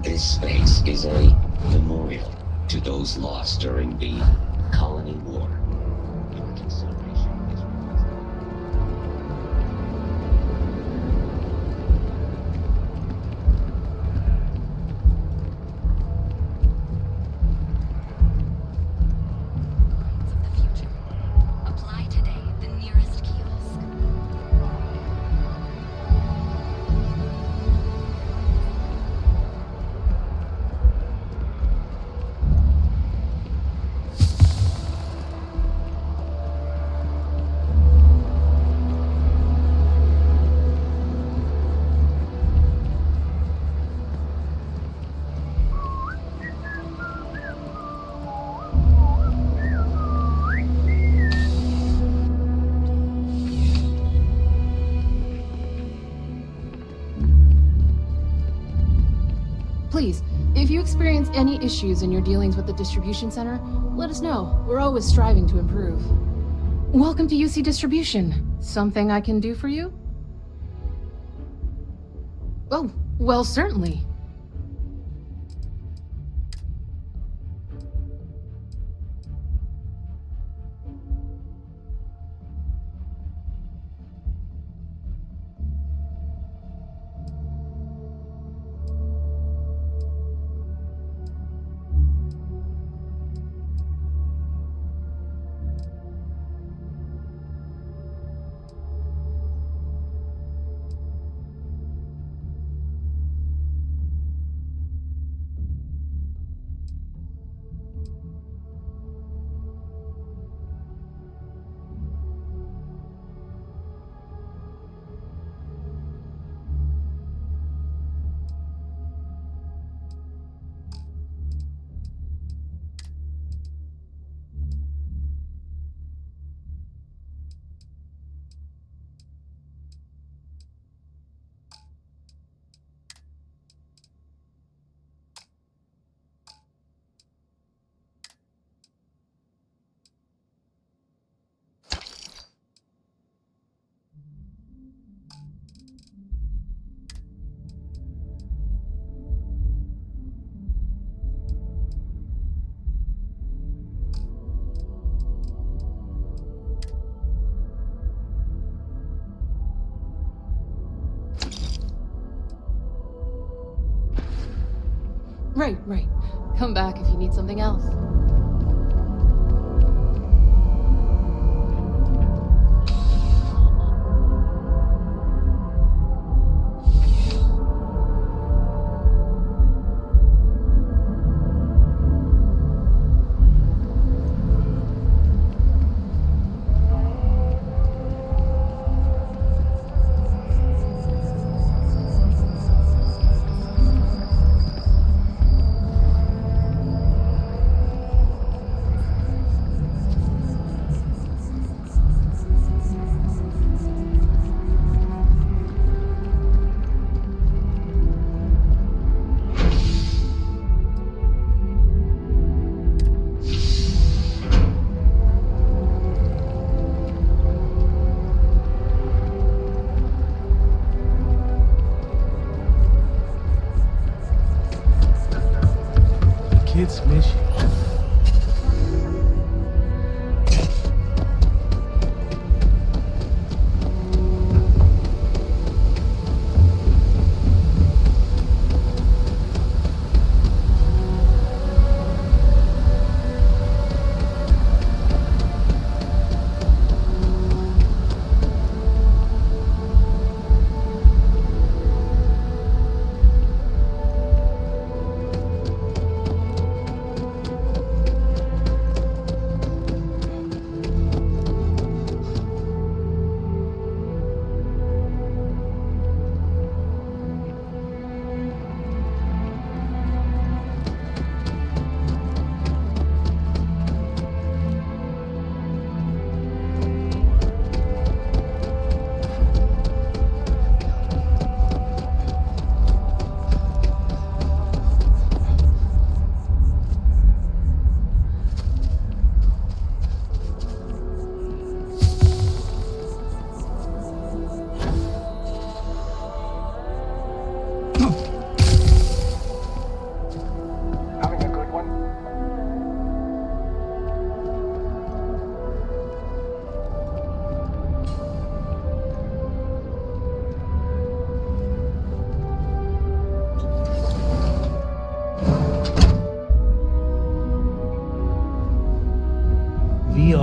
This space is a memorial to those lost during the Colony War. Your consideration is of the future. Apply today at the nearest kiosk. Please, if you experience any issues in your dealings with the distribution center, let us know. We're always striving to improve. Welcome to UC Distribution. Something I can do for you? Oh, well, certainly. Right. Come back if you need something else. Kids miss you.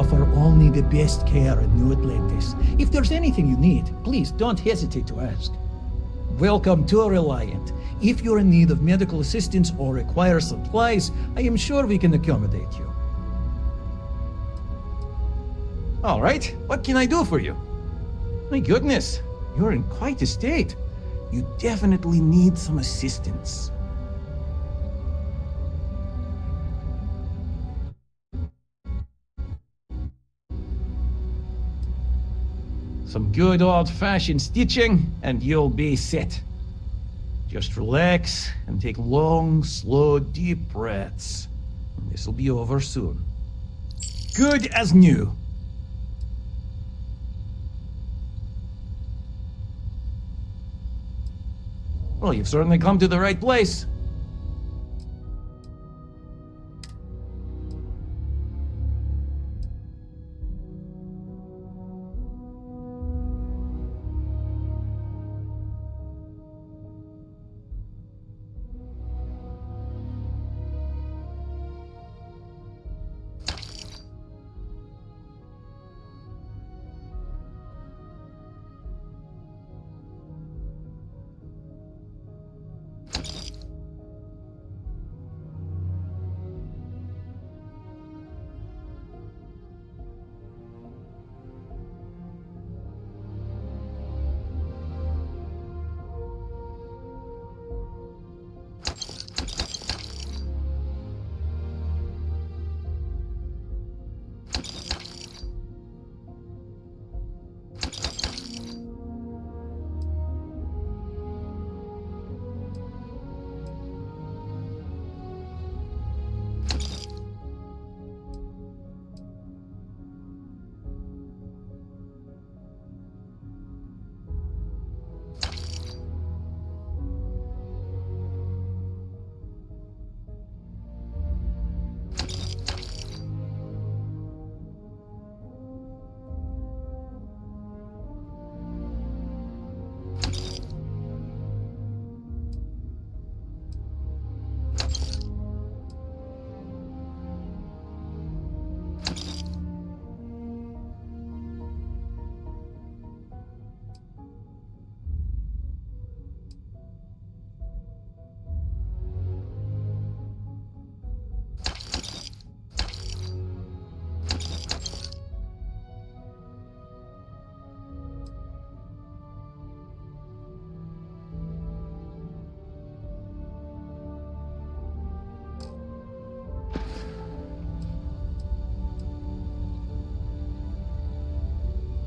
offer only the best care in New Atlantis. If there's anything you need, please don't hesitate to ask. Welcome to Reliant. If you're in need of medical assistance or require supplies, I am sure we can accommodate you. All right, what can I do for you? My goodness, you're in quite a state. You definitely need some assistance. Some good old-fashioned stitching, and you'll be set. Just relax and take long, slow, deep breaths. This'll be over soon. Good as new. Well, you've certainly come to the right place.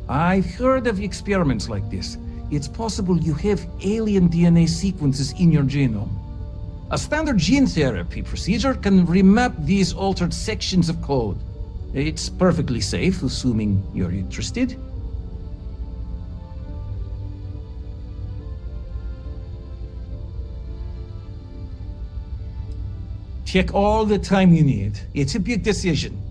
I've heard of experiments like this. It's possible you have alien DNA sequences in your genome. A standard gene therapy procedure can remap these altered sections of code. It's perfectly safe, assuming you're interested. Take all the time you need. It's a big decision.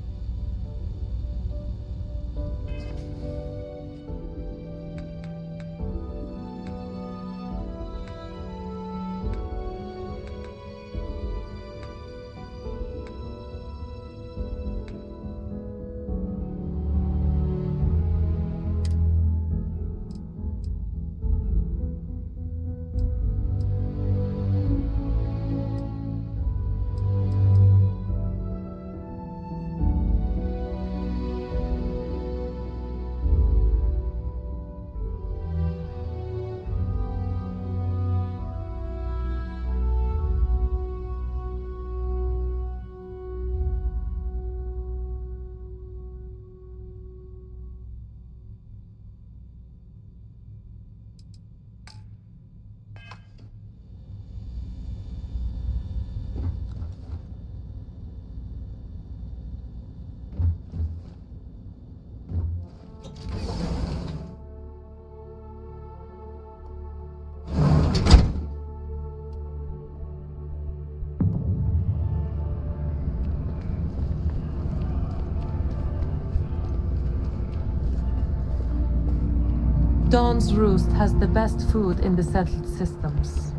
Dawn's Roost has the best food in the settled systems.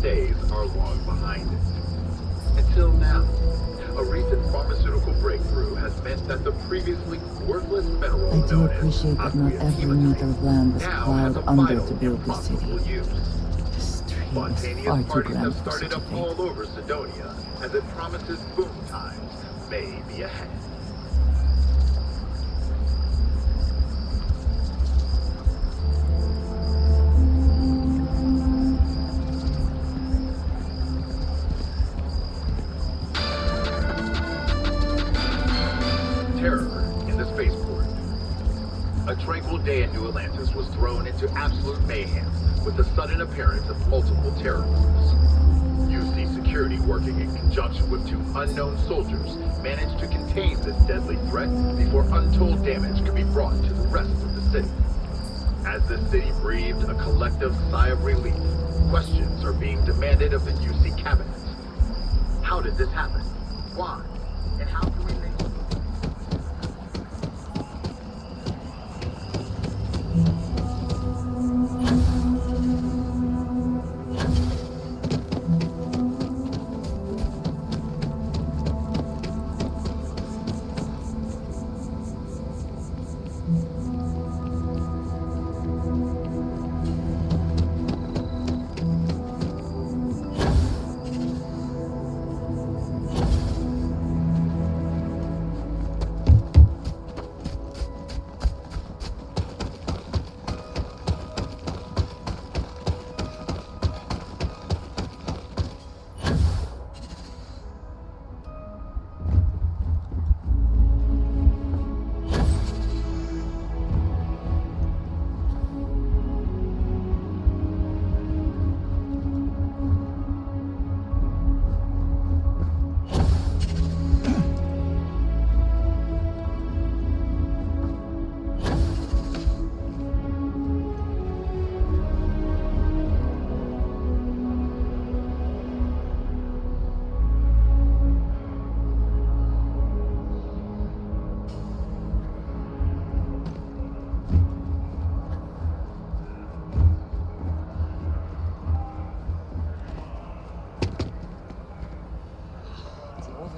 days are long behind it. Until now, a recent pharmaceutical breakthrough has meant that the previously worthless mineral I do known as appreciate that not every meter of land was now plowed has a under vital to build and this city. profitable use. This tree is Spontaneous far too parties grand have for started such a up fate. all over Sidonia, as it promises boom times may be ahead. Terror in the spaceport. A tranquil day in New Atlantis was thrown into absolute mayhem with the sudden appearance of multiple terror groups. UC security, working in conjunction with 2 unknown soldiers, managed to contain this deadly threat before untold damage could be brought to the rest of the city. As the city breathed a collective sigh of relief, questions are being demanded of the UC cabinet. How did this happen? Why? And how can we make it?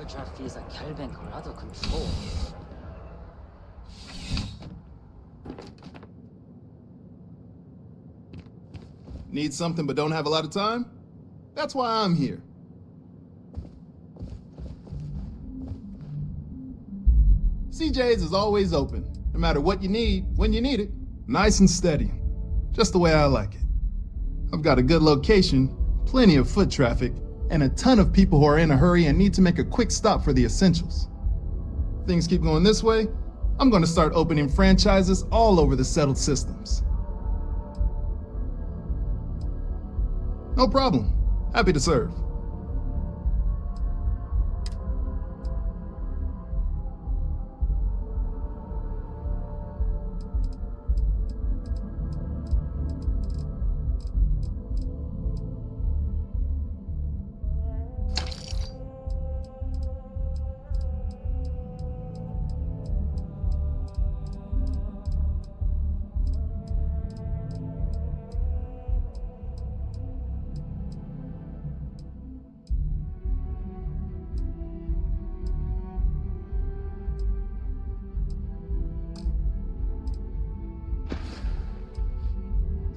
overdraft fees at Calbank are out of control. Need something but don't have a lot of time? That's why I'm here. CJ's is always open, no matter what you need, when you need it. Nice and steady, just the way I like it. I've got a good location, plenty of foot traffic, and a ton of people who are in a hurry and need to make a quick stop for the essentials. Things keep going this way, I'm going to start opening franchises all over the settled systems. No problem. Happy to serve.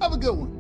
Have a good one.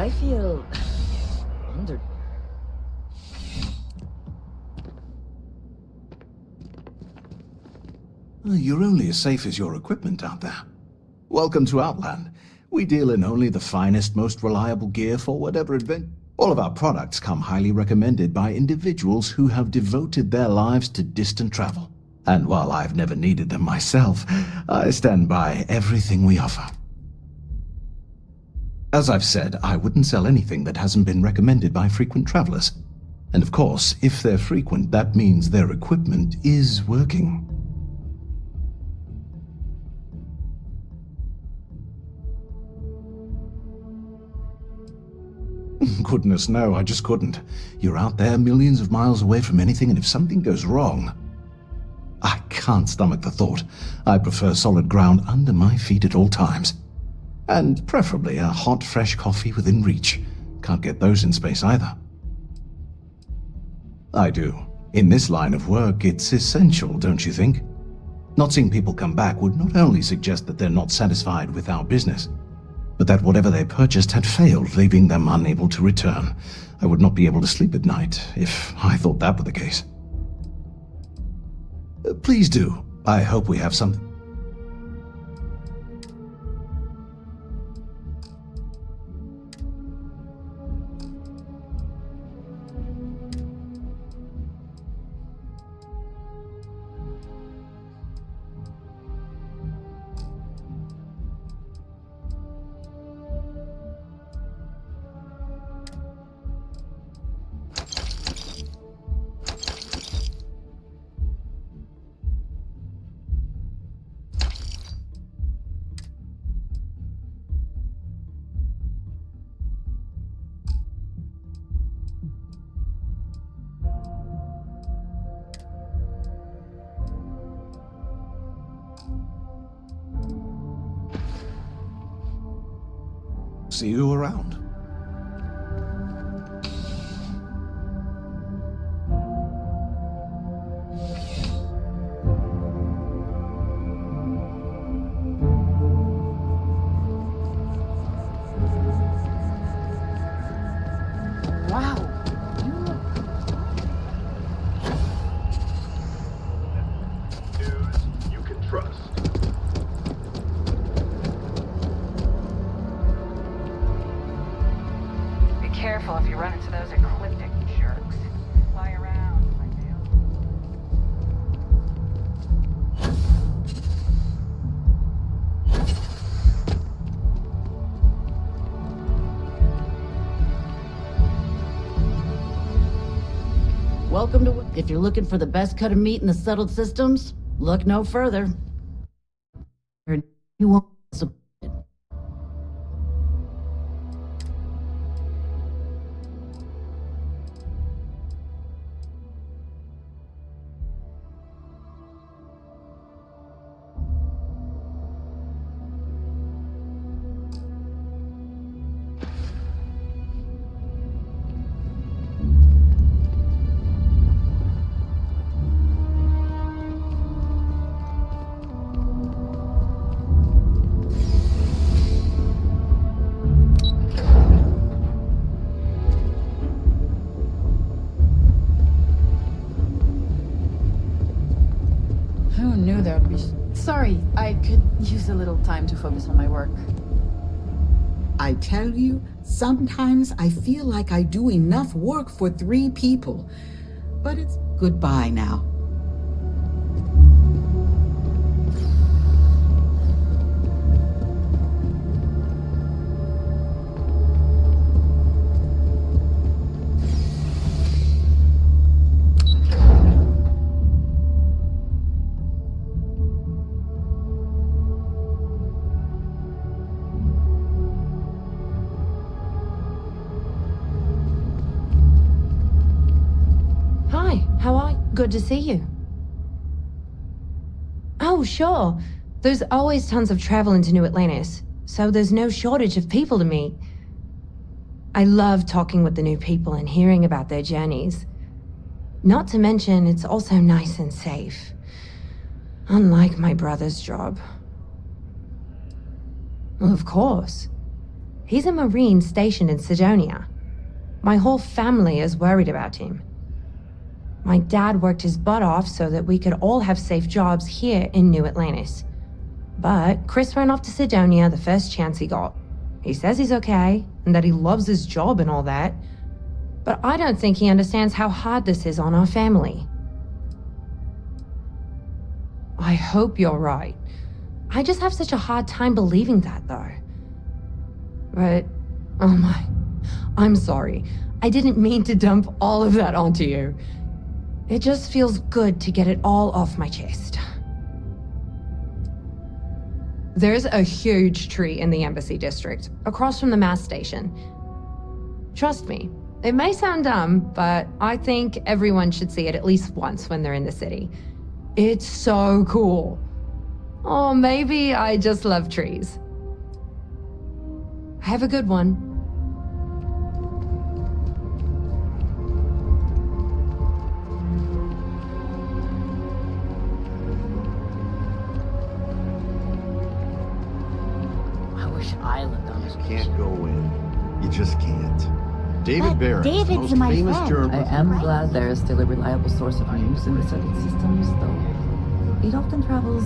I feel under. You're only as safe as your equipment out there. Welcome to Outland. We deal in only the finest, most reliable gear for whatever event. All of our products come highly recommended by individuals who have devoted their lives to distant travel. And while I've never needed them myself, I stand by everything we offer. As I've said, I wouldn't sell anything that hasn't been recommended by frequent travelers. And of course, if they're frequent, that means their equipment is working. Goodness, no, I just couldn't. You're out there millions of miles away from anything, and if something goes wrong... I can't stomach the thought. I prefer solid ground under my feet at all times. And preferably a hot, fresh coffee within reach. Can't get those in space either. I do. In this line of work, it's essential, don't you think? Not seeing people come back would not only suggest that they're not satisfied with our business, but that whatever they purchased had failed, leaving them unable to return. I would not be able to sleep at night if I thought that were the case. Please do. I hope we have something. See you around. Wow. News you can trust. Be careful if you run into those ecliptic jerks. Fly around, my dear. Welcome to. If you're looking for the best cut of meat in the settled systems, look no further. You won't. Who knew there would be... Sorry, I could use a little time to focus on my work. I tell you, sometimes I feel like I do enough work for 3 people. But it's goodbye now. Good to see you. Oh, sure. There's always tons of travel into New Atlantis, so there's no shortage of people to meet. I love talking with the new people and hearing about their journeys. Not to mention, it's also nice and safe. Unlike my brother's job. Well, of course. He's a Marine stationed in Sidonia. My whole family is worried about him. My dad worked his butt off so that we could all have safe jobs here in New Atlantis. But Chris ran off to Sidonia the first chance he got. He says he's okay, and that he loves his job and all that. But I don't think he understands how hard this is on our family. I hope you're right. I just have such a hard time believing that, though. But, oh my, I'm sorry. I didn't mean to dump all of that onto you. It just feels good to get it all off my chest. There's a huge tree in the Embassy District, across from the mass station. Trust me, it may sound dumb, but I think everyone should see it at least once when they're in the city. It's so cool. Or maybe I just love trees. Have a good one. I wish I lived on this. Can't go in. You just can't. David Barron, the most my famous friend. journalist. I am glad there is still a reliable source of news in the studied systems, though it often travels.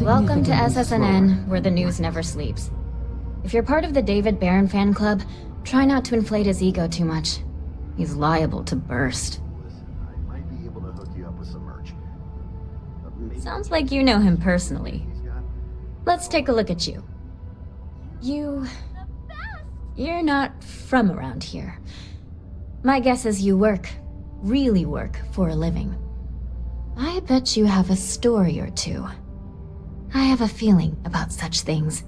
Welcome to significantly SSNN, slower. where the news never sleeps. If you're part of the David Barron fan club, try not to inflate his ego too much. He's liable to burst. I might be able to hook you up with some merch. Sounds like you know him personally. Let's take a look at you. You're not from around here. My guess is you really work for a living. I bet you have a story or two. I have a feeling about such things.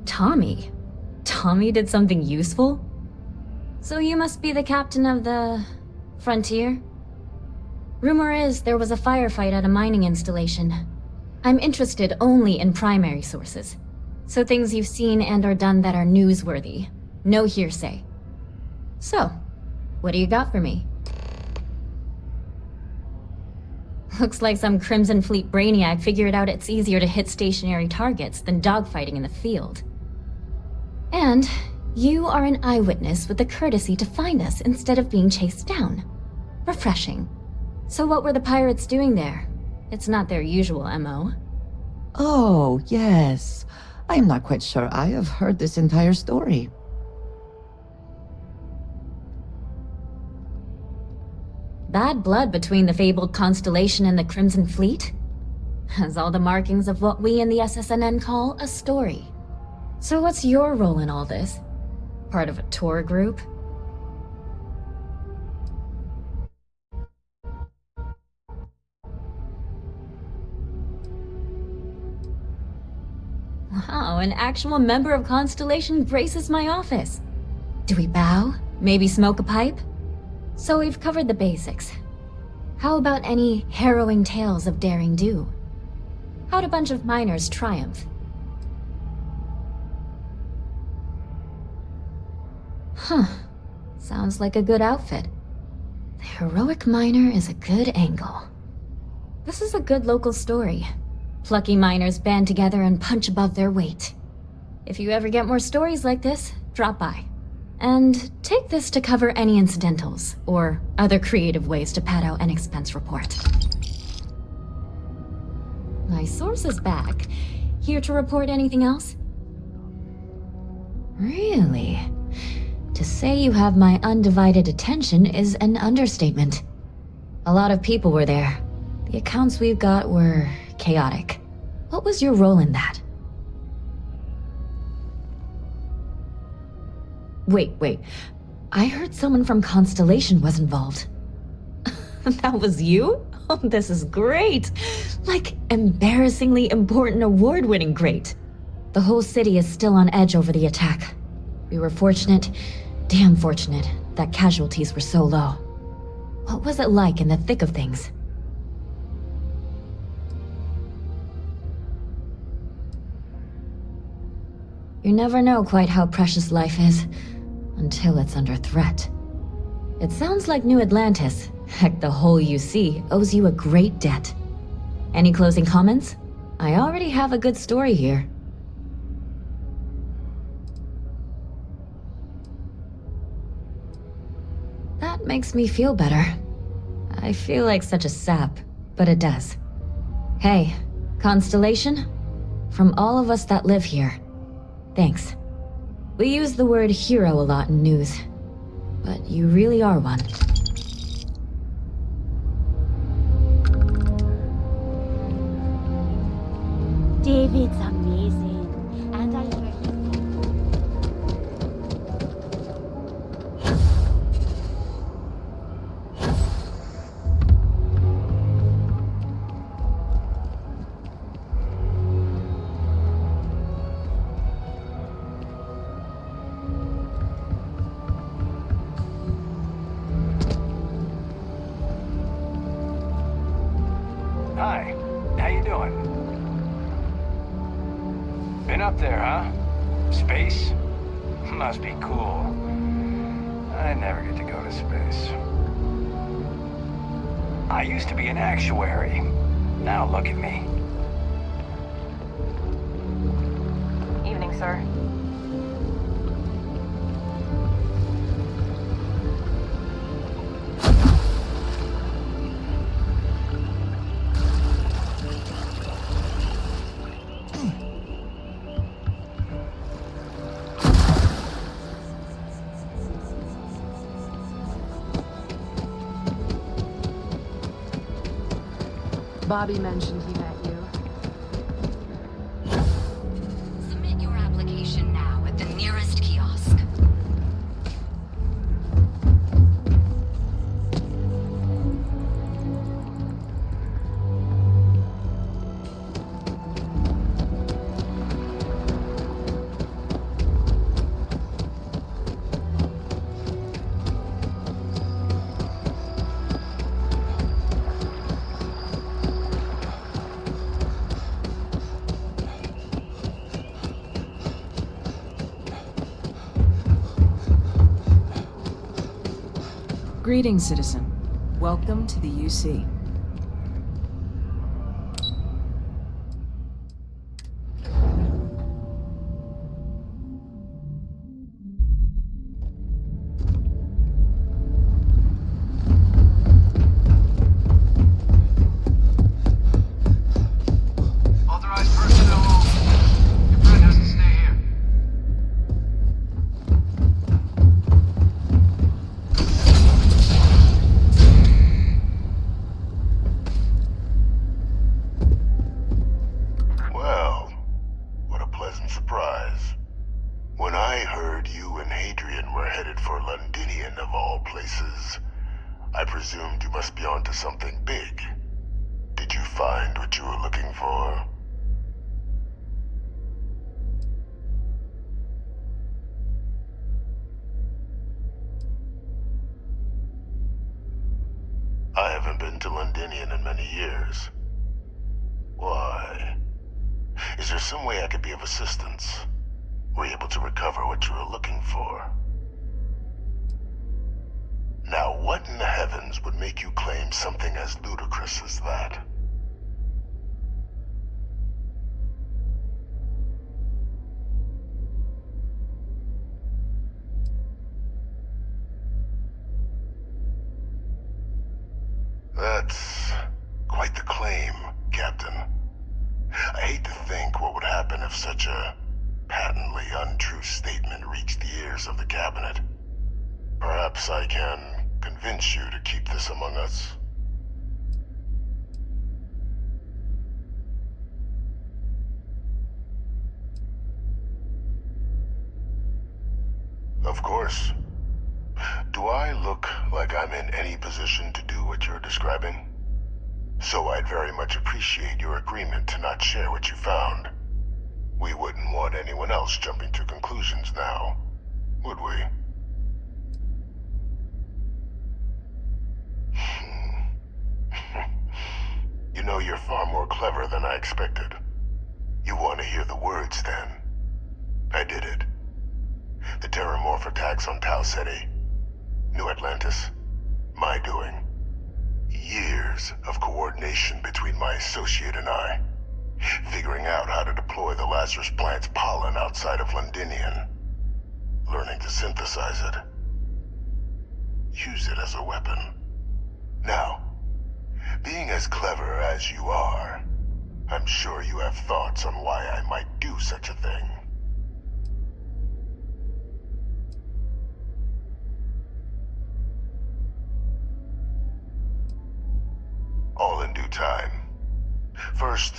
Tommy? Tommy did something useful? So you must be the captain of the... Frontier? Rumor is there was a firefight at a mining installation. I'm interested only in primary sources. So things you've seen and or done that are newsworthy. No hearsay. So, what do you got for me? Looks like some Crimson Fleet brainiac figured out it's easier to hit stationary targets than dogfighting in the field. And you are an eyewitness with the courtesy to find us instead of being chased down. Refreshing. So what were the pirates doing there? It's not their usual MO. Oh, yes. I'm not quite sure I have heard this entire story. Bad blood between the fabled Constellation and the Crimson Fleet? Has all the markings of what we in the SSNN call a story. So what's your role in all this? Part of a tour group? Wow, an actual member of Constellation graces my office. Do we bow? Maybe smoke a pipe? So we've covered the basics. How about any harrowing tales of daring do? How'd a bunch of miners triumph? Huh. Sounds like a good outfit. The heroic miner is a good angle. This is a good local story. Plucky miners band together and punch above their weight. If you ever get more stories like this, drop by. And take this to cover any incidentals, or other creative ways to pad out an expense report. My source is back. Here to report anything else? Really? To say you have my undivided attention is an understatement. A lot of people were there. The accounts we've got were chaotic. What was your role in that? Wait. I heard someone from Constellation was involved. That was you? Oh, this is great. Like, embarrassingly important award-winning great. The whole city is still on edge over the attack. We were fortunate, damn fortunate, that casualties were so low. What was it like in the thick of things? You never know quite how precious life is, until it's under threat. It sounds like New Atlantis, heck, the whole UC, owes you a great debt. Any closing comments? I already have a good story here. That makes me feel better. I feel like such a sap, but it does. Hey, Constellation? From all of us that live here, thanks. We use the word hero a lot in news, but you really are one. David's amazing, and I hear he's... Hi, how you doing? Been up there, huh? Space? Must be cool. I never get to go to space. I used to be an actuary. Now look at me. Evening, sir. Bobby mentioned he met you. Submit your application now at the nearest kiosk. Greetings, citizen. Welcome to the UC. Authorized personnel only. Your friend has to stay here. Well, what a pleasant surprise. When I heard you and Hadrian were headed for Londinian of all places, I presumed you must be onto something big. Did you find what you were looking for? I haven't been to Londinian in many years. Why? Is there some way I could be of assistance? Were you able to recover what you were looking for? Now, what in the heavens would make you claim something as ludicrous as that? That's quite the claim, Captain. I hate to think what would happen if such a patently untrue statement reached the ears of the cabinet. Perhaps I can convince you to keep this among us. Of course. Do I look like I'm in any position to do what you're describing? So I'd very much appreciate your agreement to not share what you found. We wouldn't want anyone else jumping to conclusions now, would we? You know, you're far more clever than I expected. You want to hear the words, then? I did it. The terramorph attacks on Tau Ceti. New Atlantis. My doing. Years years of coordination between my associate and I, figuring out how to deploy the Lazarus plant's pollen outside of Londinian, learning to synthesize it, use it as a weapon. Now, being as clever as you are, I'm sure you have thoughts on why I might do such a thing. All in due time. First,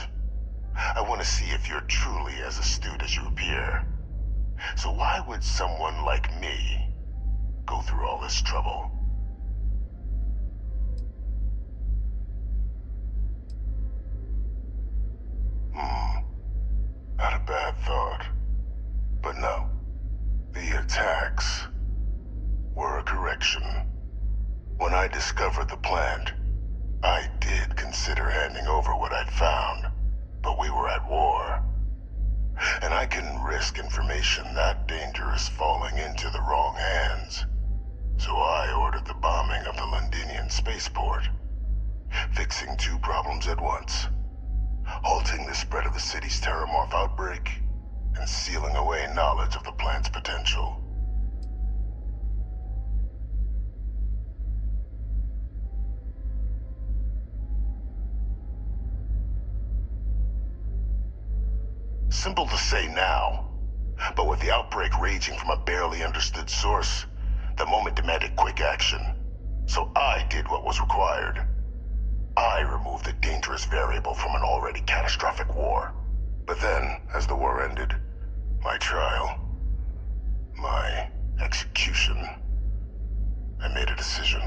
I want to see if you're truly as astute as you appear. So why would someone like me go through all this trouble? Not a bad thought. But no, the attacks were a correction. When I discovered the plant, I did consider handing over what I'd found, but we were at war. And I couldn't risk information that dangerous falling into the wrong hands. So I ordered the bombing of the Londinian spaceport, fixing two problems at once. Halting the spread of the city's terramorph outbreak, and sealing away knowledge of the plant's potential. Simple to say now, but with the outbreak raging from a barely understood source, the moment demanded quick action. So I did what was required. I removed the dangerous variable from an already catastrophic war. But then, as the war ended, my trial, my execution, I made a decision.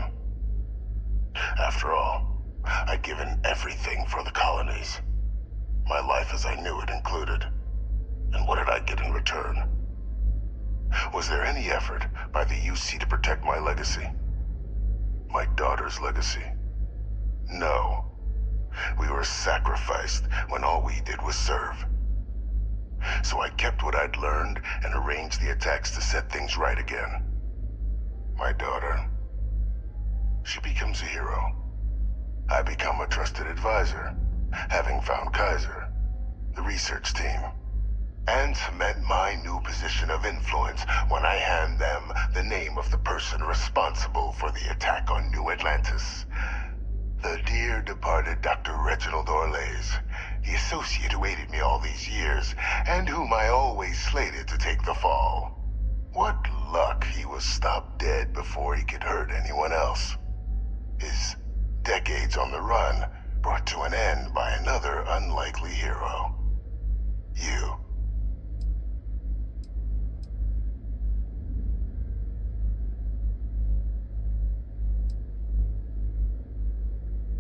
After all, I'd given everything for the colonies. My life as I knew it included. And what did I get in return? Was there any effort by the UC to protect my legacy? My daughter's legacy? No. We were sacrificed when all we did was serve. So I kept what I'd learned and arranged the attacks to set things right again. My daughter, she becomes a hero. I become a trusted advisor, having found Kaiser, the research team, and cement my new position of influence when I hand them the name of the person responsible for the attack on New Atlantis. The dear departed Dr. Reginald Orlays, the associate who aided me all these years, and whom I always slated to take the fall. What luck he was stopped dead before he could hurt anyone else. His decades on the run brought to an end by another unlikely hero. You.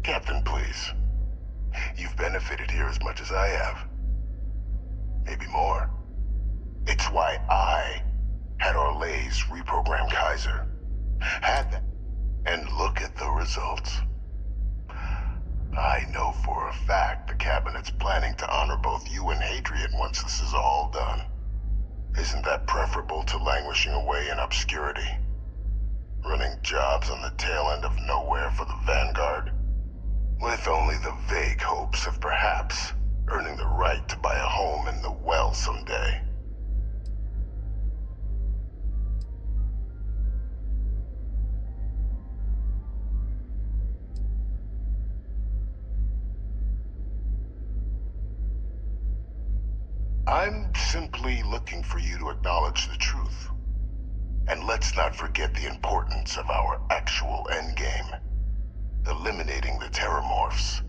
Captain, please. You've benefited here as much as I have. Maybe more. It's why I had Orlays reprogram Kaiser. Had that. And look at the results. I know for a fact the Cabinet's planning to honor both you and Hadrian once this is all done. Isn't that preferable to languishing away in obscurity? Running jobs on the tail end of nowhere for the Vanguard? With only the vague hopes of perhaps earning the right to buy a home in the well someday. I'm simply looking for you to acknowledge the truth. And let's not forget the importance of our actual endgame. Eliminating the terramorphs,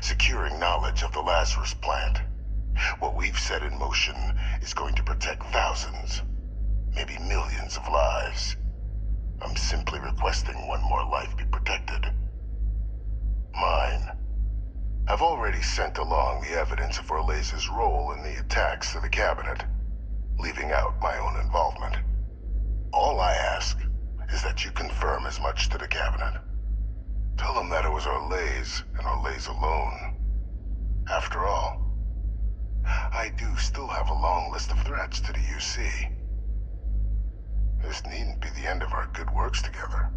securing knowledge of the Lazarus plant. What we've set in motion is going to protect thousands, maybe millions of lives. I'm simply requesting one more life be protected. Mine. I've already sent along the evidence of Orlays' role in the attacks to the Cabinet, leaving out my own involvement. All I ask is that you confirm as much to the Cabinet. Tell them that it was Orlays and Orlays alone. After all, I do still have a long list of threats to the UC. This needn't be the end of our good works together.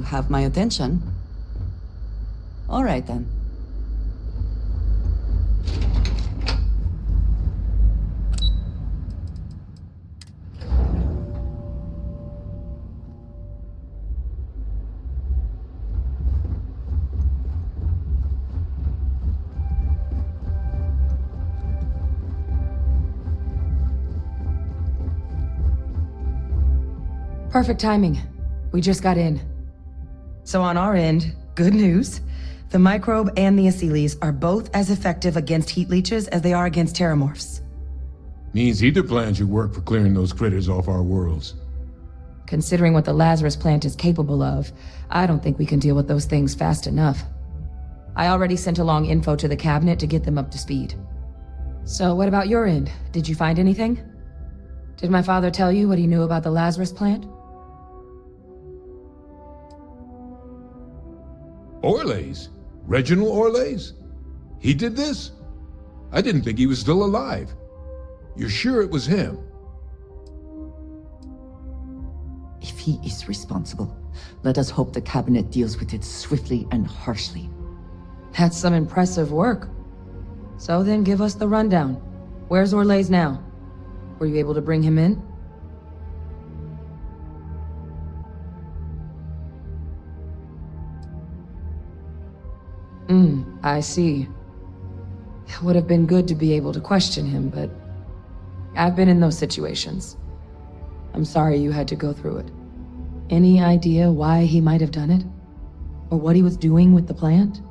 have my attention. All right then. Perfect timing. We just got in. So on our end, good news. The microbe and the acyles are both as effective against heat leeches as they are against terramorphs. Means either plan should work for clearing those critters off our worlds. Considering what the Lazarus plant is capable of, I don't think we can deal with those things fast enough. I already sent along info to the cabinet to get them up to speed. So what about your end? Did you find anything? Did my father tell you what he knew about the Lazarus plant? Orlays? Reginald Orlays? He did this? I didn't think he was still alive. You're sure it was him? If he is responsible, let us hope the cabinet deals with it swiftly and harshly. That's some impressive work. So then give us the rundown. Where's Orlays now? Were you able to bring him in? I see. It would have been good to be able to question him, but I've been in those situations. I'm sorry you had to go through it. Any idea why he might have done it? Or what he was doing with the plant?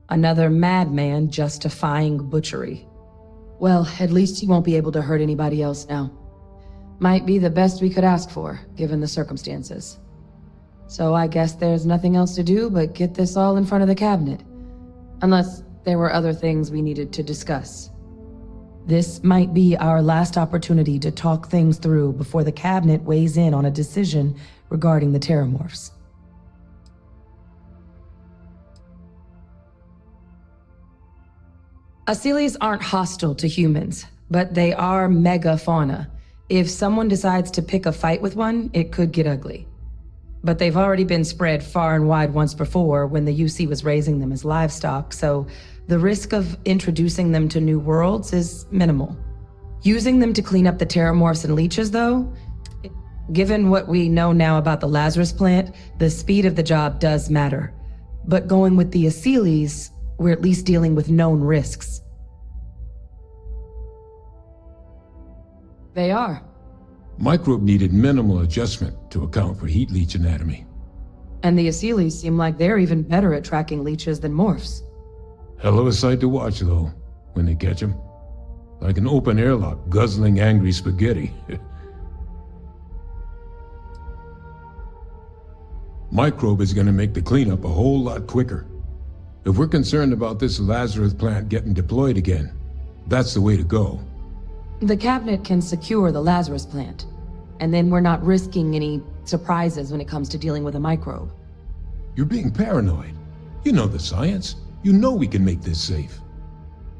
Another madman justifying butchery. Well, at least he won't be able to hurt anybody else now. Might be the best we could ask for, given the circumstances. So I guess there's nothing else to do but get this all in front of the cabinet. Unless there were other things we needed to discuss. This might be our last opportunity to talk things through before the cabinet weighs in on a decision regarding the terramorphs. Acyles aren't hostile to humans, but they are megafauna. If someone decides to pick a fight with one, it could get ugly. But they've already been spread far and wide once before when the UC was raising them as livestock, so the risk of introducing them to new worlds is minimal. Using them to clean up the terramorphs and leeches, though, given what we know now about the Lazarus plant, the speed of the job does matter. But going with the Acyles, we're at least dealing with known risks. They are. Microbe needed minimal adjustment to account for heat leech anatomy. And the Acyles seem like they're even better at tracking leeches than morphs. Hell of a sight to watch, though, when they catch them. Like an open airlock guzzling angry spaghetti. Microbe is gonna make the cleanup a whole lot quicker. If we're concerned about this Lazarus plant getting deployed again, that's the way to go. The cabinet can secure the Lazarus plant, and then we're not risking any surprises when it comes to dealing with a microbe. You're being paranoid. You know the science. You know we can make this safe.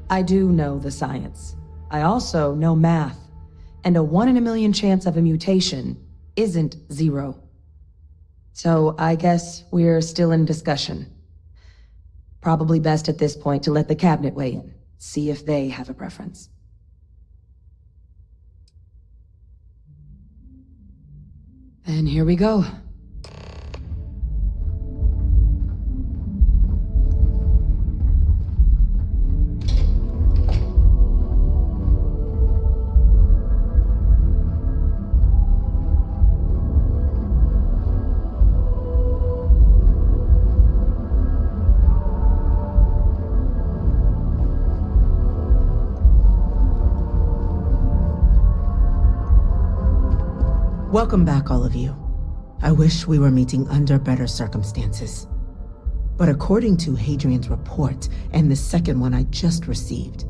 I do know the science. I also know math, and a 1 in a million chance of a mutation isn't 0. So I guess we're still in discussion. Probably best at this point to let the cabinet weigh in, see if they have a preference. And here we go. Welcome back, all of you. I wish we were meeting under better circumstances. But according to Hadrian's report, and the second one I just received,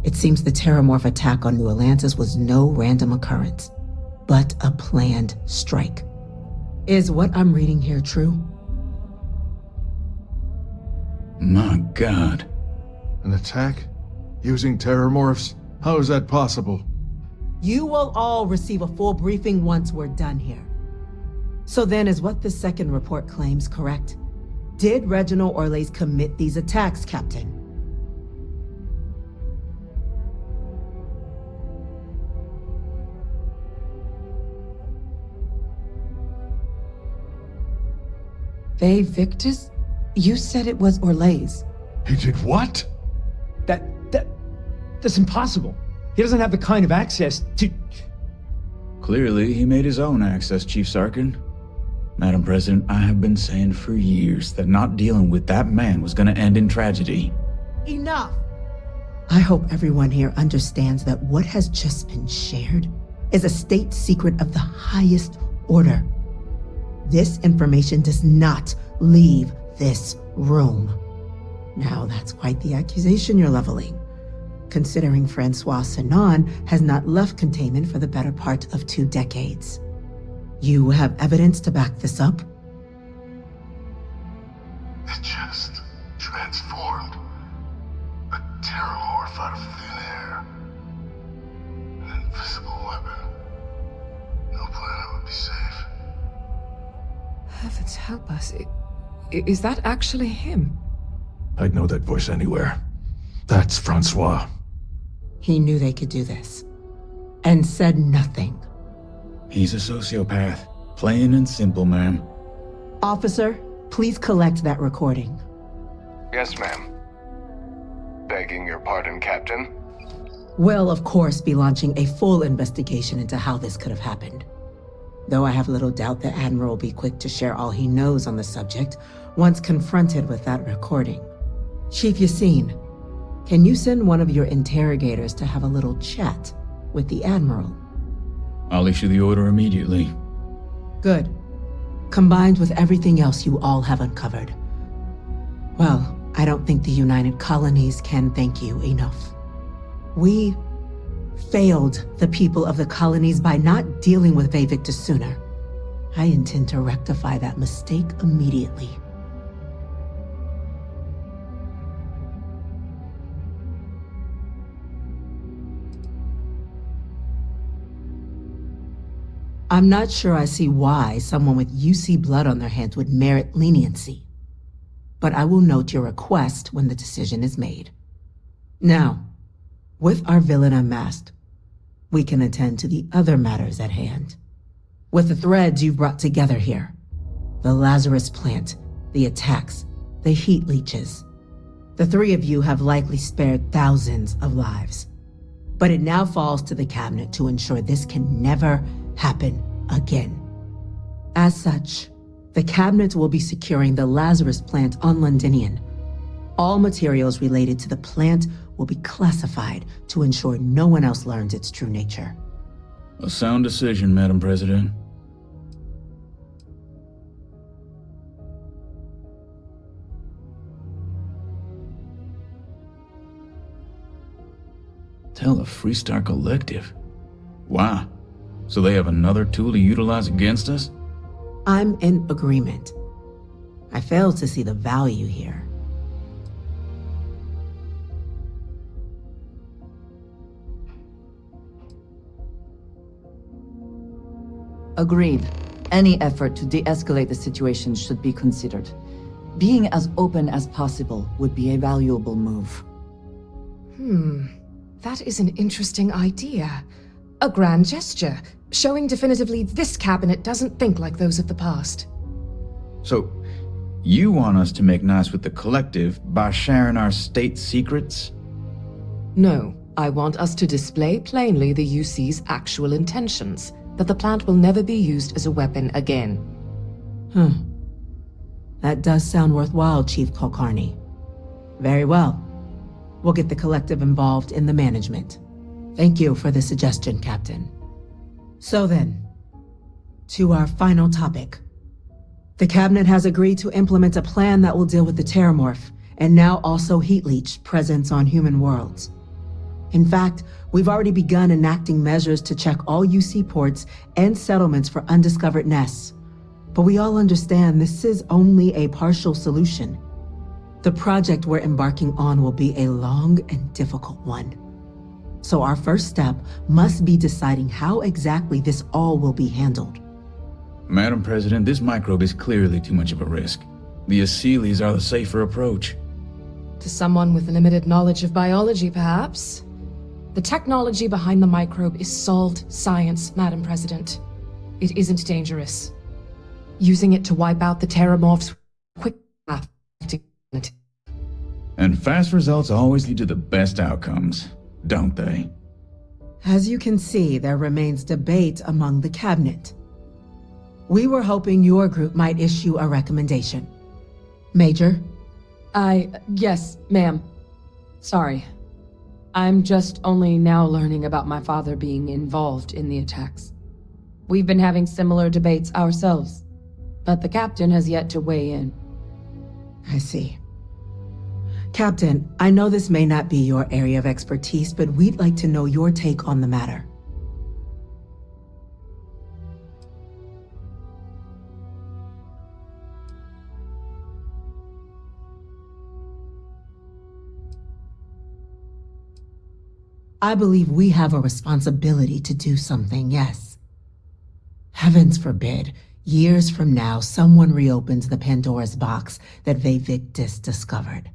it seems the terramorph attack on New Atlantis was no random occurrence, but a planned strike. Is what I'm reading here true? My God. An attack? Using terramorphs? How is that possible? You will all receive a full briefing once we're done here. So then, is what the second report claims correct? Did Reginald Orles commit these attacks, Captain? They Victus? You said it was Orles. He did what? That's impossible. He doesn't have the kind of access to... Clearly, he made his own access, Chief Sarkin. Madam President, I have been saying for years that not dealing with that man was gonna end in tragedy. Enough! I hope everyone here understands that what has just been shared is a state secret of the highest order. This information does not leave this room. Now, that's quite the accusation you're leveling, considering Francois Sinon has not left containment for the better part of 2 decades. You have evidence to back this up? It just transformed. A terramorph out of thin air. An invisible weapon. No planet would be safe. Heavens help us. Is that actually him? I'd know that voice anywhere. That's Francois. He knew they could do this, and said nothing. He's a sociopath. Plain and simple, ma'am. Officer, please collect that recording. Yes, ma'am. Begging your pardon, Captain. We'll, of course, be launching a full investigation into how this could have happened. Though I have little doubt the Admiral will be quick to share all he knows on the subject once confronted with that recording. Chief Yassine, can you send one of your interrogators to have a little chat with the Admiral? I'll issue the order immediately. Good. Combined with everything else you all have uncovered. Well, I don't think the United Colonies can thank you enough. We failed the people of the colonies by not dealing with Victus sooner. I intend to rectify that mistake immediately. I'm not sure I see why someone with UC blood on their hands would merit leniency. But I will note your request when the decision is made. Now, with our villain unmasked, we can attend to the other matters at hand. With the threads you've brought together here, the Lazarus plant, the attacks, the heat leeches, the 3 of you have likely spared thousands of lives. But it now falls to the cabinet to ensure this can never happen again. As such, the cabinet will be securing the Lazarus plant on Londinian. All materials related to the plant will be classified to ensure no one else learns its true nature. A sound decision, Madam President. Tell the Freestar Collective. Wow. So they have another tool to utilize against us? I'm in agreement. I fail to see the value here. Agreed. Any effort to de-escalate the situation should be considered. Being as open as possible would be a valuable move. That is an interesting idea. A grand gesture, showing definitively this cabinet doesn't think like those of the past. So, you want us to make nice with the collective by sharing our state secrets? No, I want us to display plainly the UC's actual intentions, that the plant will never be used as a weapon again. That does sound worthwhile, Chief Kulkarni. Very well. We'll get the collective involved in the management. Thank you for the suggestion, Captain. So then, to our final topic. The Cabinet has agreed to implement a plan that will deal with the Terramorph, and now also Heat Leech presence on human worlds. In fact, we've already begun enacting measures to check all UC ports and settlements for undiscovered nests. But we all understand this is only a partial solution. The project we're embarking on will be a long and difficult one. So our first step must be deciding how exactly this all will be handled. Madam President, this microbe is clearly too much of a risk. The Aseles are the safer approach. To someone with limited knowledge of biology, perhaps. The technology behind the microbe is solved science, Madam President. It isn't dangerous. Using it to wipe out the Terramorphs quick enough to... And fast results always lead to the best outcomes, don't they? As you can see, there remains debate among the cabinet. We were hoping your group might issue a recommendation. Major? Yes, ma'am. Sorry. I'm just only now learning about my father being involved in the attacks. We've been having similar debates ourselves, but the captain has yet to weigh in. I see. Captain, I know this may not be your area of expertise, but we'd like to know your take on the matter. I believe we have a responsibility to do something, yes. Heavens forbid, years from now, someone reopens the Pandora's box that Victis discovered.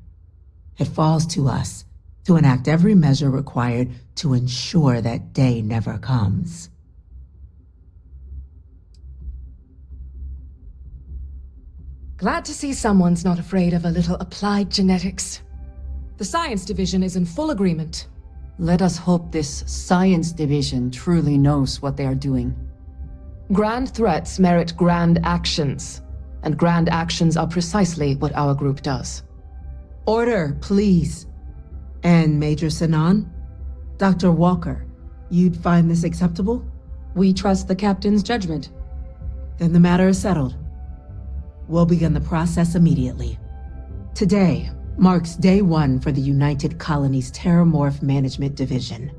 It falls to us to enact every measure required to ensure that day never comes. Glad to see someone's not afraid of a little applied genetics. The science division is in full agreement. Let us hope this science division truly knows what they are doing. Grand threats merit grand actions, and grand actions are precisely what our group does. Order, please. And Major Sinan? Dr. Walker, you'd find this acceptable? We trust the captain's judgment. Then the matter is settled. We'll begin the process immediately. Today marks day one for the United Colonies Terramorph Management Division,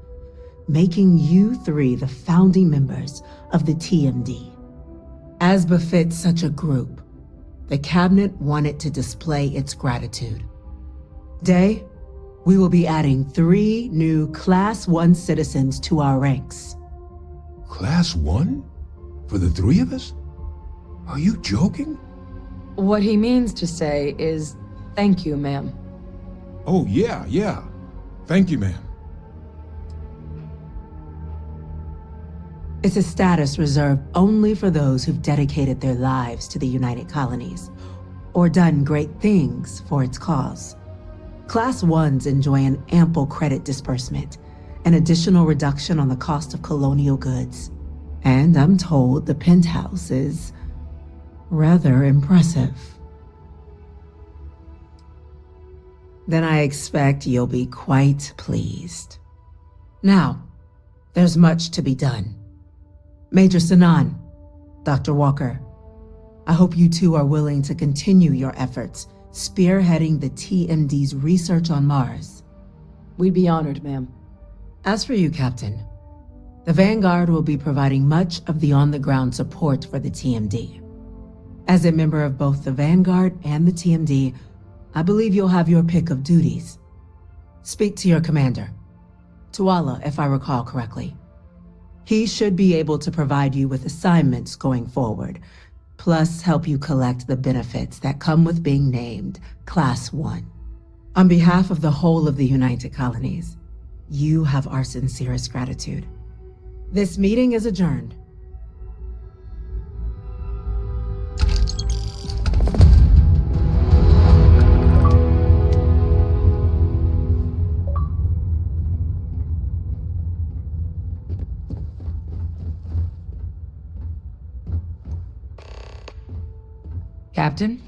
making you three the founding members of the TMD. As befits such a group, the Cabinet wanted to display its gratitude. Today, we will be adding 3 new Class 1 citizens to our ranks. Class 1? For the 3 of us? Are you joking? What he means to say is, thank you, ma'am. Oh, yeah. Thank you, ma'am. It's a status reserved only for those who've dedicated their lives to the United Colonies, or done great things for its cause. Class 1s enjoy an ample credit disbursement, an additional reduction on the cost of colonial goods. And I'm told the penthouse is rather impressive. Then I expect you'll be quite pleased. Now, there's much to be done. Major Sinan, Dr. Walker, I hope you two are willing to continue your efforts spearheading the TMD's research on Mars. We'd be honored, ma'am. As for you, Captain, the Vanguard will be providing much of the on-the-ground support for the TMD. As a member of both the Vanguard and the TMD, I believe you'll have your pick of duties. Speak to your commander, Tuala, if I recall correctly. He should be able to provide you with assignments going forward, plus help you collect the benefits that come with being named Class 1. On behalf of the whole of the United Colonies, you have our sincerest gratitude. This meeting is adjourned. Captain,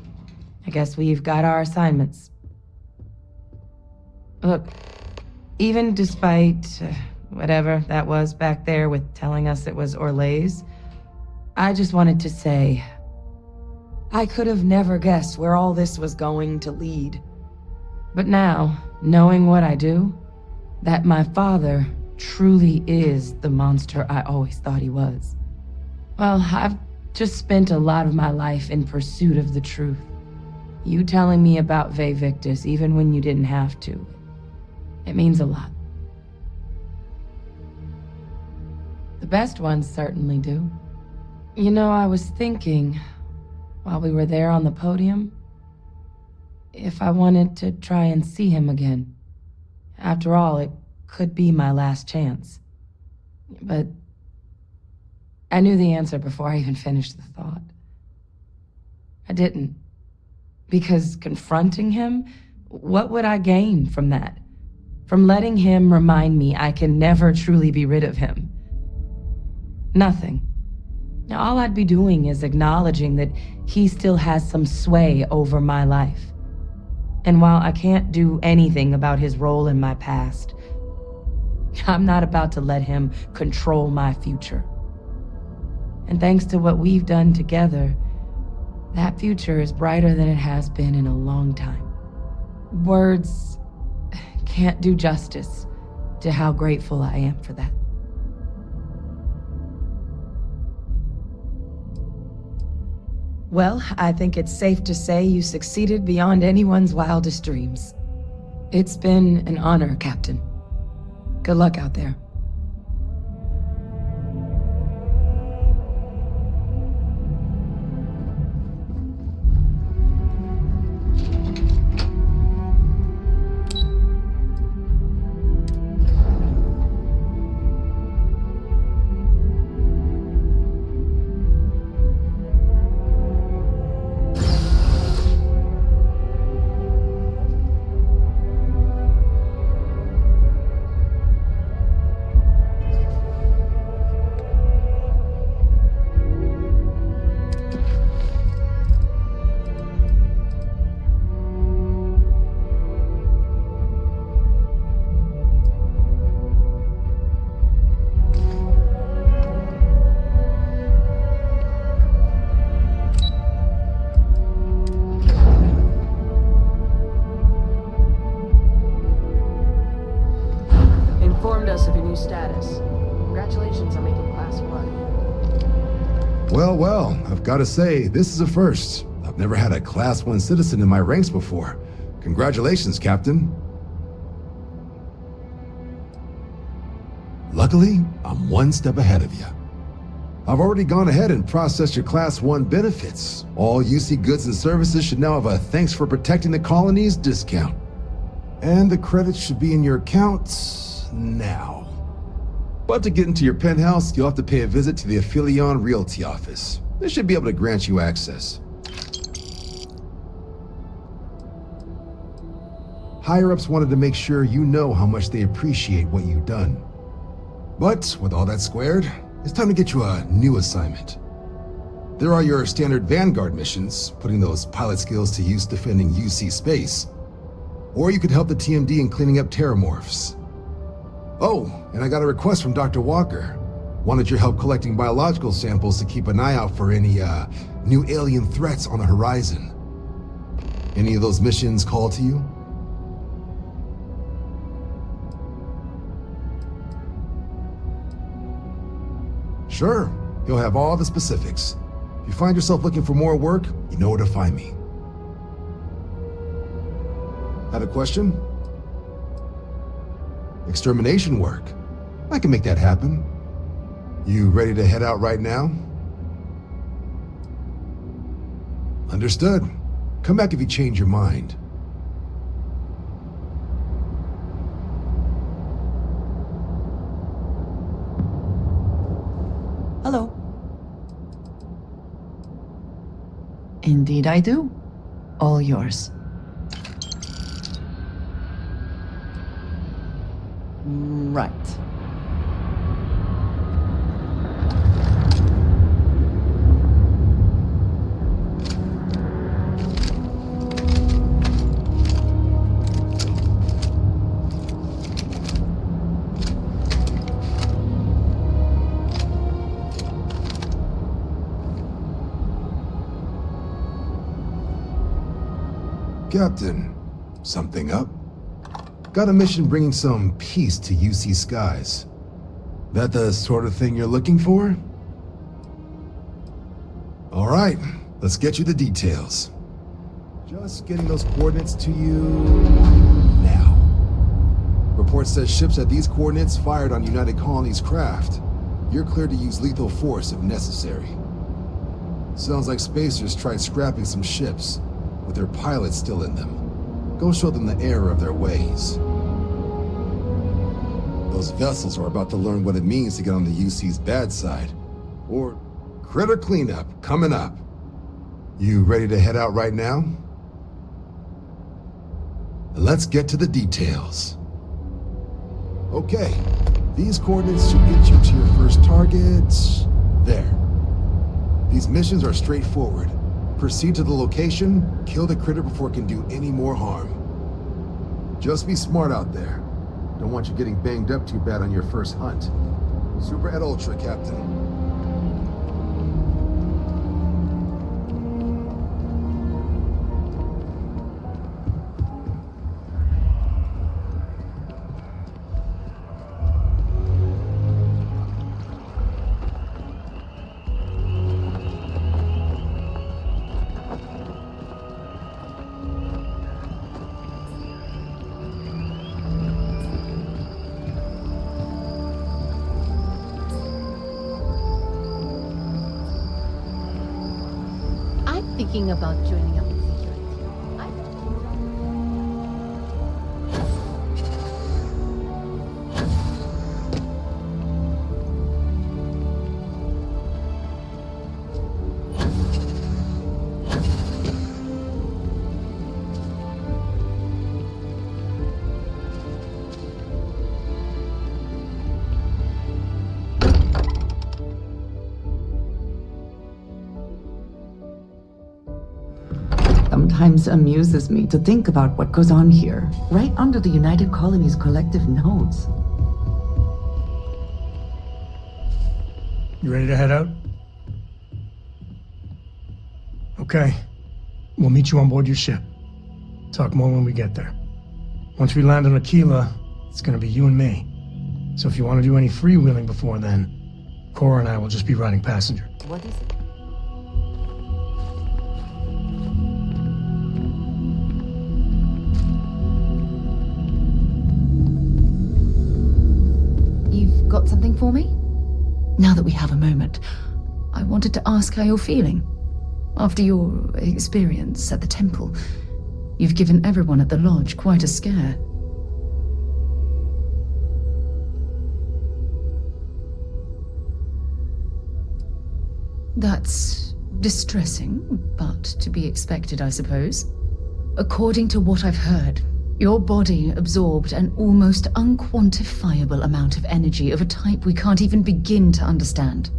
I guess we've got our assignments. Look, even despite whatever that was back there with telling us it was Orlays, I just wanted to say, I could have never guessed where all this was going to lead. But now, knowing what I do, that my father truly is the monster I always thought he was. Well, I've just spent a lot of my life in pursuit of the truth. You telling me about Ve Victus even when you didn't have to. It means a lot. The best ones certainly do. You know, I was thinking, while we were there on the podium, if I wanted to try and see him again. After all, it could be my last chance. But I knew the answer before I even finished the thought. I didn't. Because confronting him, what would I gain from that? From letting him remind me I can never truly be rid of him? Nothing. Now, all I'd be doing is acknowledging that he still has some sway over my life. And while I can't do anything about his role in my past, I'm not about to let him control my future. And thanks to what we've done together, that future is brighter than it has been in a long time. Words can't do justice to how grateful I am for that. Well, I think it's safe to say you succeeded beyond anyone's wildest dreams. It's been an honor, Captain. Good luck out there. Well, I've got to say, this is a first. I've never had a Class 1 citizen in my ranks before. Congratulations, Captain. Luckily, I'm one step ahead of you. I've already gone ahead and processed your Class 1 benefits. All UC goods and services should now have a thanks for protecting the colonies discount. And the credits should be in your accounts now. But to get into your penthouse, you'll have to pay a visit to the Aphelion Realty office. They should be able to grant you access. Higher-ups wanted to make sure you know how much they appreciate what you've done. But with all that squared, it's time to get you a new assignment. There are your standard Vanguard missions, putting those pilot skills to use defending UC space. Or you could help the TMD in cleaning up terramorphs. Oh, and I got a request from Dr. Walker. Wanted your help collecting biological samples to keep an eye out for any, new alien threats on the horizon. Any of those missions call to you? Sure, he'll have all the specifics. If you find yourself looking for more work, you know where to find me. Have a question? Extermination work. I can make that happen. You ready to head out right now? Understood. Come back if you change your mind. Hello. Indeed I do. All yours. Right. Captain, something up? Got a mission bringing some peace to UC skies. That the sort of thing you're looking for? All right, let's get you the details. Just getting those coordinates to you now. Report says ships at these coordinates fired on United Colony's craft. You're cleared to use lethal force if necessary. Sounds like spacers tried scrapping some ships, with their pilots still in them. Go show them the error of their ways. Those vessels are about to learn what it means to get on the UC's bad side. Or critter cleanup coming up. You ready to head out right now? Let's get to the details. Okay, these coordinates should get you to your first target. There. These missions are straightforward. Proceed to the location, kill the critter before it can do any more harm. Just be smart out there. Don't want you getting banged up too bad on your first hunt. Super et Ultra, Captain. Thinking about joining up with security. Sometimes amuses me to think about what goes on here, right under the United Colony's collective nose. You ready to head out? Okay. We'll meet you on board your ship. Talk more when we get there. Once we land on Aquila, it's gonna be you and me. So if you want to do any freewheeling before then, Cora and I will just be riding passenger. What is it? Got something for me? Now that we have a moment, I wanted to ask how you're feeling. After your experience at the temple, you've given everyone at the lodge quite a scare. That's distressing, but to be expected, I suppose. According to what I've heard, your body absorbed an almost unquantifiable amount of energy of a type we can't even begin to understand.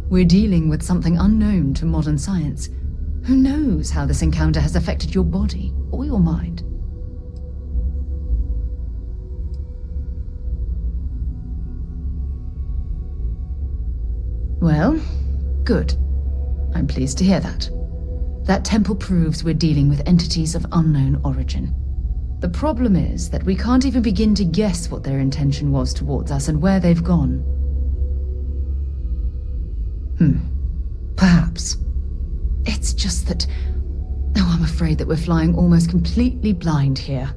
We're dealing with something unknown to modern science. Who knows how this encounter has affected your body or your mind? Well, good. I'm pleased to hear that. That temple proves we're dealing with entities of unknown origin. The problem is that we can't even begin to guess what their intention was towards us and where they've gone. Perhaps. It's just that... Oh, I'm afraid that we're flying almost completely blind here.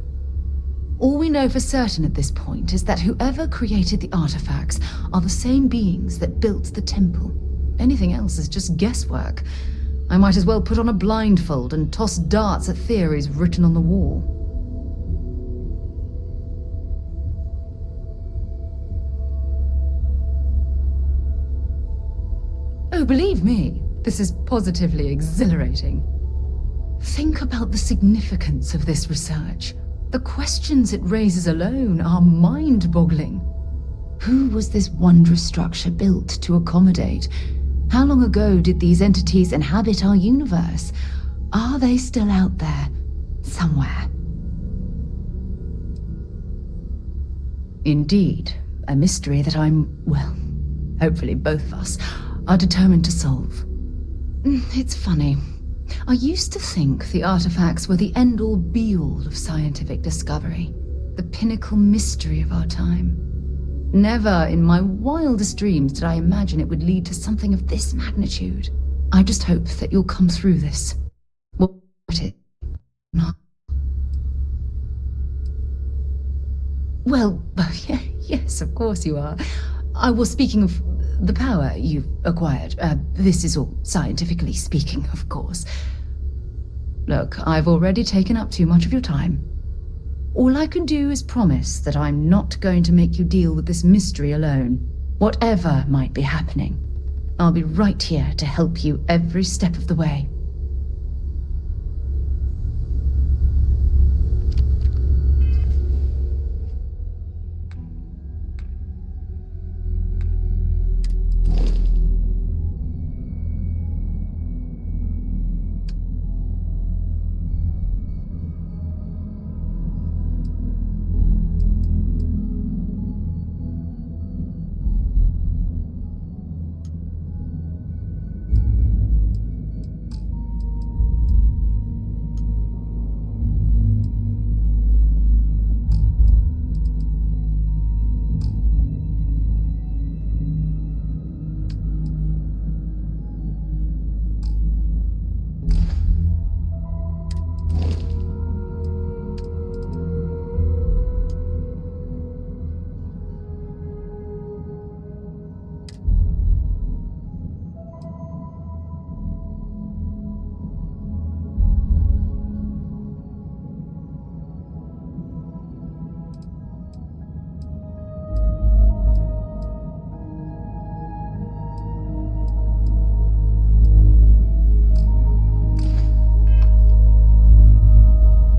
All we know for certain at this point is that whoever created the artifacts are the same beings that built the temple. Anything else is just guesswork. I might as well put on a blindfold and toss darts at theories written on the wall. Oh, believe me, this is positively exhilarating. Think about the significance of this research. The questions it raises alone are mind-boggling. Who was this wondrous structure built to accommodate? How long ago did these entities inhabit our universe? Are they still out there, somewhere? Indeed, a mystery that well, hopefully both of us are determined to solve. It's funny. I used to think the artifacts were the end-all be-all of scientific discovery, the pinnacle mystery of our time. Never in my wildest dreams did I imagine it would lead to something of this magnitude. I just hope that you'll come through this. What it Well, yes, of course you are. I was speaking of the power you've acquired. This is all scientifically speaking, of course. Look, I've already taken up too much of your time. All I can do is promise that I'm not going to make you deal with this mystery alone. Whatever might be happening, I'll be right here to help you every step of the way.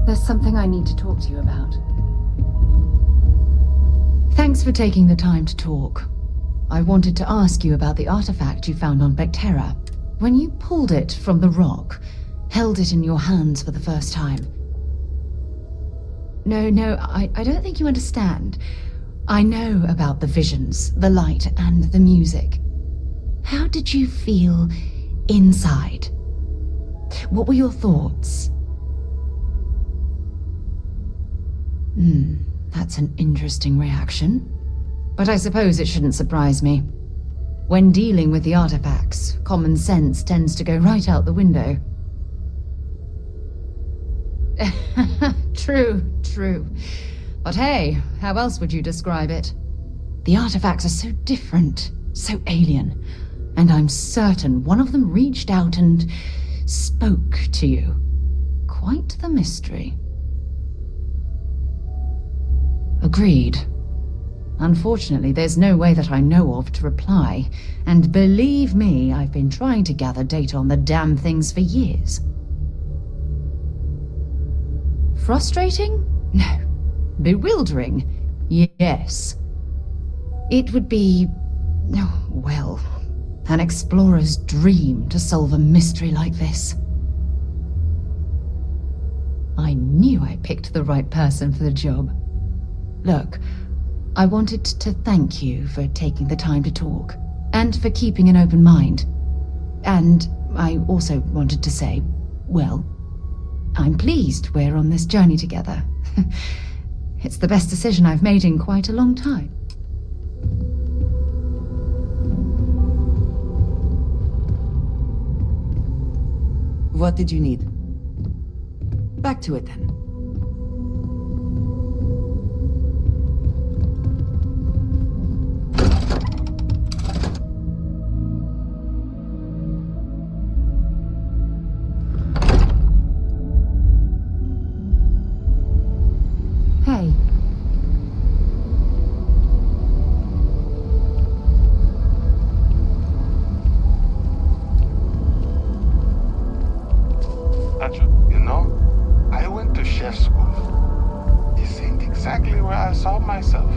There's something I need to talk to you about. Thanks for taking the time to talk. I wanted to ask you about the artifact you found on Bactera. When you pulled it from the rock, held it in your hands for the first time. No, I don't think you understand. I know about the visions, the light, and the music. How did you feel inside? What were your thoughts? That's an interesting reaction. But I suppose it shouldn't surprise me. When dealing with the artifacts, common sense tends to go right out the window. True. But hey, how else would you describe it? The artifacts are so different, so alien, and I'm certain one of them reached out and spoke to you. Quite the mystery. Agreed. Unfortunately, there's no way that I know of to reply, and believe me, I've been trying to gather data on the damn things for years. Frustrating? No. Bewildering? Yes. It would be, well, an explorer's dream to solve a mystery like this. I knew I picked the right person for the job. Look, I wanted to thank you for taking the time to talk, and for keeping an open mind. And I also wanted to say, well, I'm pleased we're on this journey together. It's the best decision I've made in quite a long time. What did you need? Back to it then. Hey. You know, I went to chef school. This ain't exactly where I saw myself.